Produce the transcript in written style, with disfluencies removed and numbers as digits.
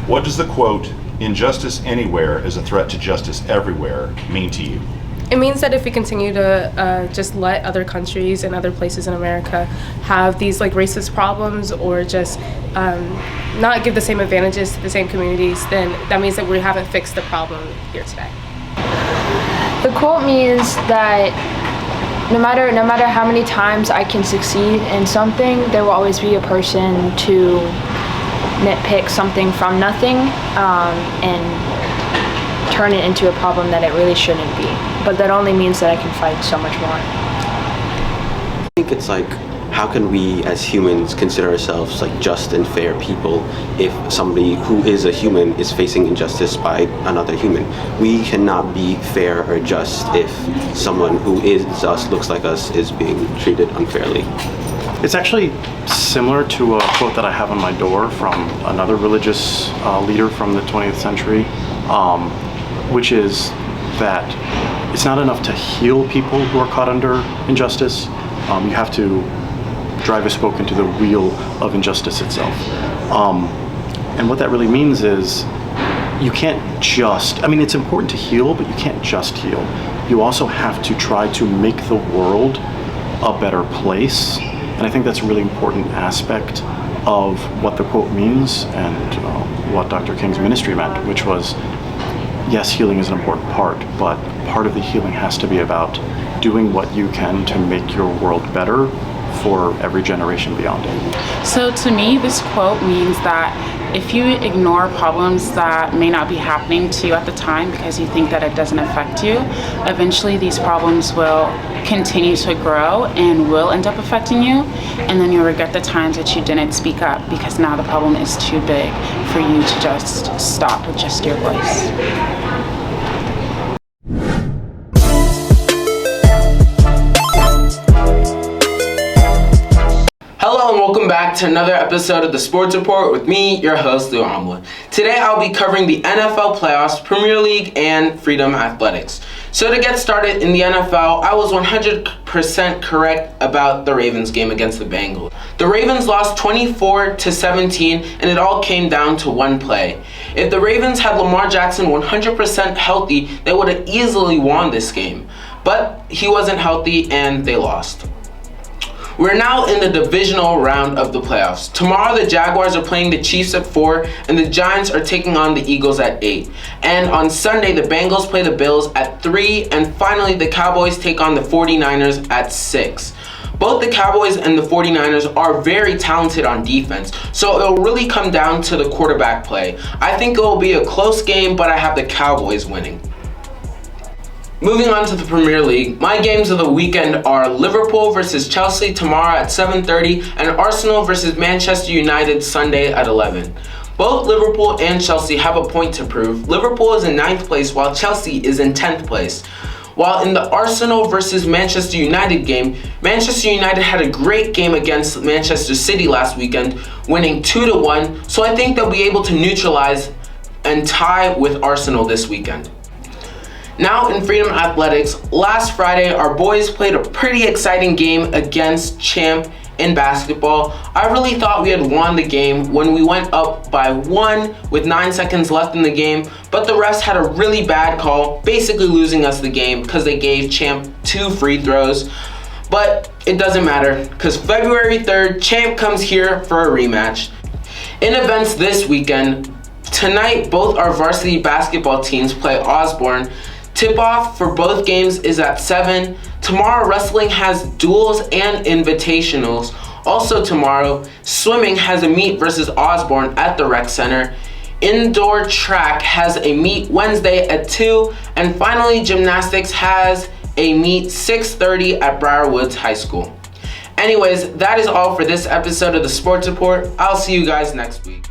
What does the quote, "Injustice anywhere is a threat to justice everywhere," mean to you? It means that if we continue to just let other countries and other places in America have these like racist problems or just not give the same advantages to the same communities, then that means that we haven't fixed the problem here today. The quote means that no matter how many times I can succeed in something, there will always be a person to nitpick something from nothing and turn it into a problem that it really shouldn't be. But that only means that I can fight so much more. I think it's like, how can we as humans consider ourselves like just and fair people if somebody who is a human is facing injustice by another human? We cannot be fair or just if someone who is us, looks like us, is being treated unfairly. It's actually similar to a quote that I have on my door from another religious leader from the 20th century, which is that it's not enough to heal people who are caught under injustice. You have to drive a spoke into the wheel of injustice itself. And what that really means is you can't just, it's important to heal, but you can't just heal. You also have to try to make the world a better place. And I think that's a really important aspect of what the quote means and what Dr. King's ministry meant, which was, yes, healing is an important part, but part of the healing has to be about doing what you can to make your world better for every generation beyond it. So to me, this quote means that if you ignore problems that may not be happening to you at the time because you think that it doesn't affect you, eventually these problems will continue to grow and will end up affecting you, and then you'll regret the times that you didn't speak up because now the problem is too big for you to just stop with just your voice. Hello and welcome back to another episode of the Sports Report with me, your host, Lou Amla. Today I'll be covering the NFL playoffs, Premier League, and Freedom Athletics. So to get started in the NFL, I was 100% correct about the Ravens game against the Bengals. The Ravens lost 24-17, and it all came down to one play. If the Ravens had Lamar Jackson 100% healthy, they would have easily won this game. But he wasn't healthy and they lost. We're now in the divisional round of the playoffs. Tomorrow the Jaguars are playing the Chiefs at 4 and the Giants are taking on the Eagles at 8. And on Sunday the Bengals play the Bills at 3 and finally the Cowboys take on the 49ers at 6. Both the Cowboys and the 49ers are very talented on defense, so it'll really come down to the quarterback play. I think it will be a close game, but I have the Cowboys winning. Moving on to the Premier League, my games of the weekend are Liverpool versus Chelsea tomorrow at 7:30 and Arsenal versus Manchester United Sunday at 11. Both Liverpool and Chelsea have a point to prove. Liverpool is in 9th place while Chelsea is in 10th place. While in the Arsenal versus Manchester United game, Manchester United had a great game against Manchester City last weekend, winning 2-1, so I think they'll be able to neutralize and tie with Arsenal this weekend. Now in Freedom Athletics, last Friday our boys played a pretty exciting game against Champ in basketball. I really thought we had won the game when we went up by 1 with 9 seconds left in the game, but the refs had a really bad call, basically losing us the game because they gave Champ 2 free throws. But it doesn't matter because February 3rd, Champ comes here for a rematch. In events this weekend, tonight both our varsity basketball teams play Osborne. Tip-off for both games is at 7. Tomorrow, wrestling has duels and invitationals. Also tomorrow, swimming has a meet versus Osborne at the rec center. Indoor track has a meet Wednesday at 2. And finally, gymnastics has a meet 6:30 at Briar Woods High School. Anyways, that is all for this episode of the Sports Report. I'll see you guys next week.